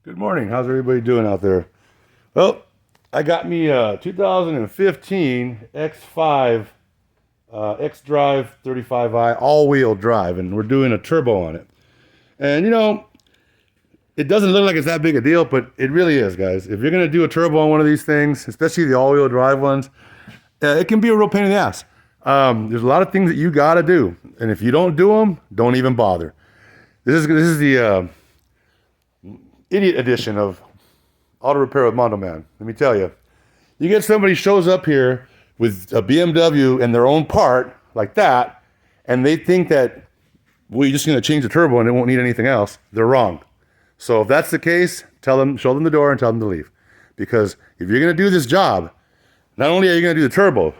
Good morning. How's everybody doing out there? Well, I got me a 2015 X5 X-Drive 35i all-wheel drive, and we're doing a turbo on it. And it doesn't look like it's that big a deal, but it really is, guys. If you're gonna do a turbo on one of these things, especially the all-wheel drive ones, it can be a real pain in the ass. There's a lot of things that you gotta do, and if you don't do them, don't even bother. This is the idiot edition of Auto Repair with Mondo Man. Let me tell you, you get somebody shows up here with a BMW and their own part like that, and they think that, well, you're just going to change the turbo and it won't need anything else. They're wrong. So if that's the case, show them the door and tell them to leave. Because if you're going to do this job, not only are you going to do the turbo,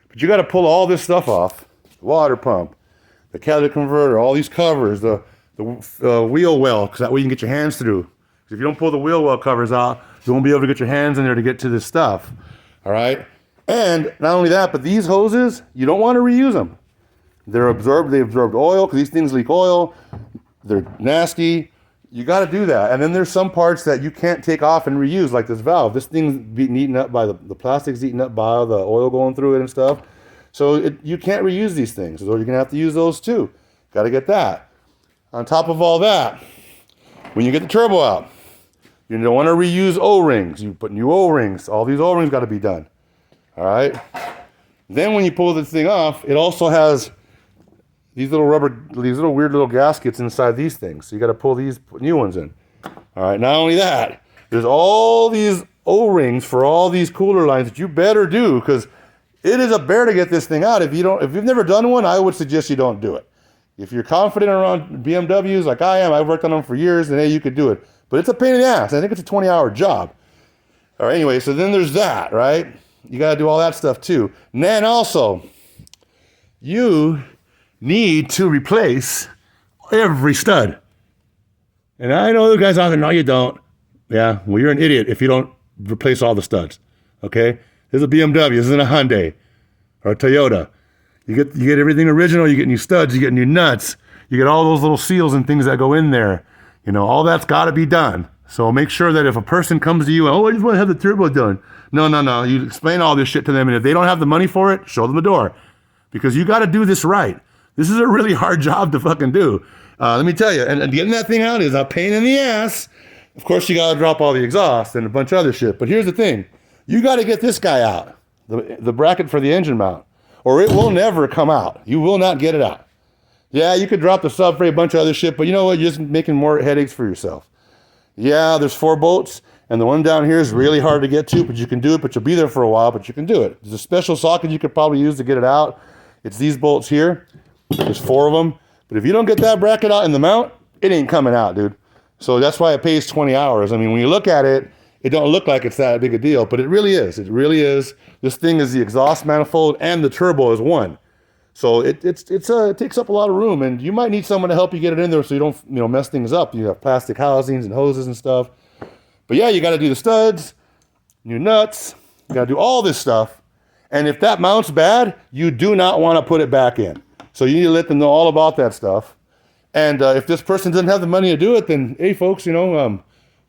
but you got to pull all this stuff off: the water pump, the catalytic converter, all these covers, the wheel well, because that way you can get your hands through. If you don't pull the wheel well covers out, you won't be able to get your hands in there to get to this stuff. All right? And not only that, but these hoses, you don't want to reuse them. They absorbed oil, because these things leak oil. They're nasty. You got to do that. And then there's some parts that you can't take off and reuse, like this valve. This thing's being eaten up by the plastic's eaten up by all the oil going through it and stuff. So you can't reuse these things. So you're going to have to use those too. Got to get that. On top of all that, when you get the turbo out, you don't want to reuse O-rings. You put new O-rings. All these O-rings got to be done. All right? Then when you pull this thing off, it also has these little weird little gaskets inside these things. So you got to pull these new ones in. All right? Not only that, there's all these O-rings for all these cooler lines that you better do, because it is a bear to get this thing out. If you've never done one, I would suggest you don't do it. If you're confident around BMWs like I am, I've worked on them for years, and hey, you could do it. But it's a pain in the ass. I think it's a 20-hour job. All right, anyway, so then there's that, right? You got to do all that stuff too. And then also, you need to replace every stud. And I know the guys out there, no, you don't. Yeah, well, you're an idiot if you don't replace all the studs, okay? This is a BMW. This isn't a Hyundai or a Toyota. You get everything original. You get new studs. You get new nuts. You get all those little seals and things that go in there. All that's got to be done. So make sure that if a person comes to you, oh, I just want to have the turbo done. No. You explain all this shit to them, and if they don't have the money for it, show them the door. Because you got to do this right. This is a really hard job to fucking do. Let me tell you, and getting that thing out is a pain in the ass. Of course, you got to drop all the exhaust and a bunch of other shit. But here's the thing. You got to get this guy out, the bracket for the engine mount, or it will never come out. You will not get it out. Yeah, you could drop the sub for a bunch of other shit, but you know what? You're just making more headaches for yourself. Yeah, there's 4 bolts, and the one down here is really hard to get to, but you can do it, but you'll be there for a while, but you can do it. There's a special socket you could probably use to get it out. It's these bolts here. There's 4 of them. But if you don't get that bracket out in the mount, it ain't coming out, dude. So that's why it pays 20 hours. I mean, when you look at it, it don't look like it's that big a deal, but it really is. It really is. This thing is the exhaust manifold and the turbo is one. So it takes up a lot of room, and you might need someone to help you get it in there so you don't mess things up. You have plastic housings and hoses and stuff. But yeah, you got to do the studs, new nuts. You got to do all this stuff. And if that mount's bad, you do not want to put it back in. So you need to let them know all about that stuff. And if this person doesn't have the money to do it, then hey, folks, you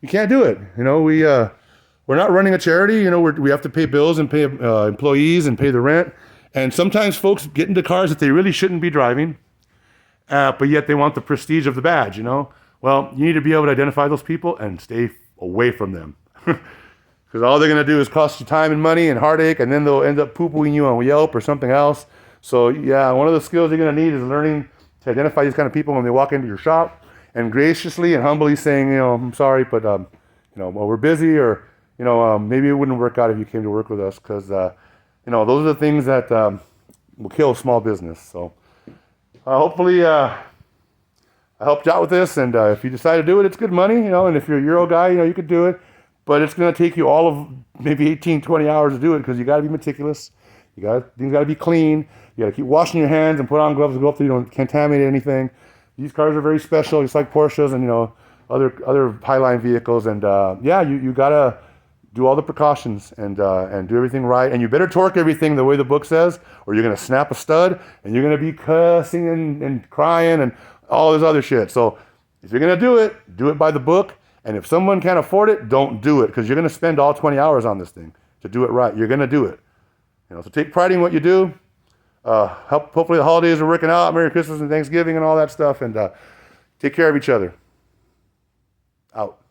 can't do it. We're not running a charity. We have to pay bills and pay employees and pay the rent. And sometimes folks get into cars that they really shouldn't be driving, but yet they want the prestige of the badge, Well, you need to be able to identify those people and stay away from them. Because all they're going to do is cost you time and money and heartache, and then they'll end up poo-pooing you on Yelp or something else. So, yeah, one of the skills you're going to need is learning to identify these kind of people when they walk into your shop and graciously and humbly saying, I'm sorry, but, well, we're busy, or, maybe it wouldn't work out if you came to work with us, because, those are the things that will kill small business. So hopefully I helped you out with this. And if you decide to do it, it's good money, and if you're a Euro guy, you could do it. But it's going to take you all of maybe 18, 20 hours to do it, because you got to be meticulous. Things got to be clean. You got to keep washing your hands and put on gloves to go up so you don't contaminate anything. These cars are very special, just like Porsches and, other Highline vehicles. And you got to do all the precautions and do everything right. And you better torque everything the way the book says, or you're going to snap a stud and you're going to be cussing and crying and all this other shit. So if you're going to do it by the book. And if someone can't afford it, don't do it, because you're going to spend all 20 hours on this thing to do it right. You're going to do it. You know, so take pride in what you do. Hopefully the holidays are working out. Merry Christmas and Thanksgiving and all that stuff. And take care of each other. Out.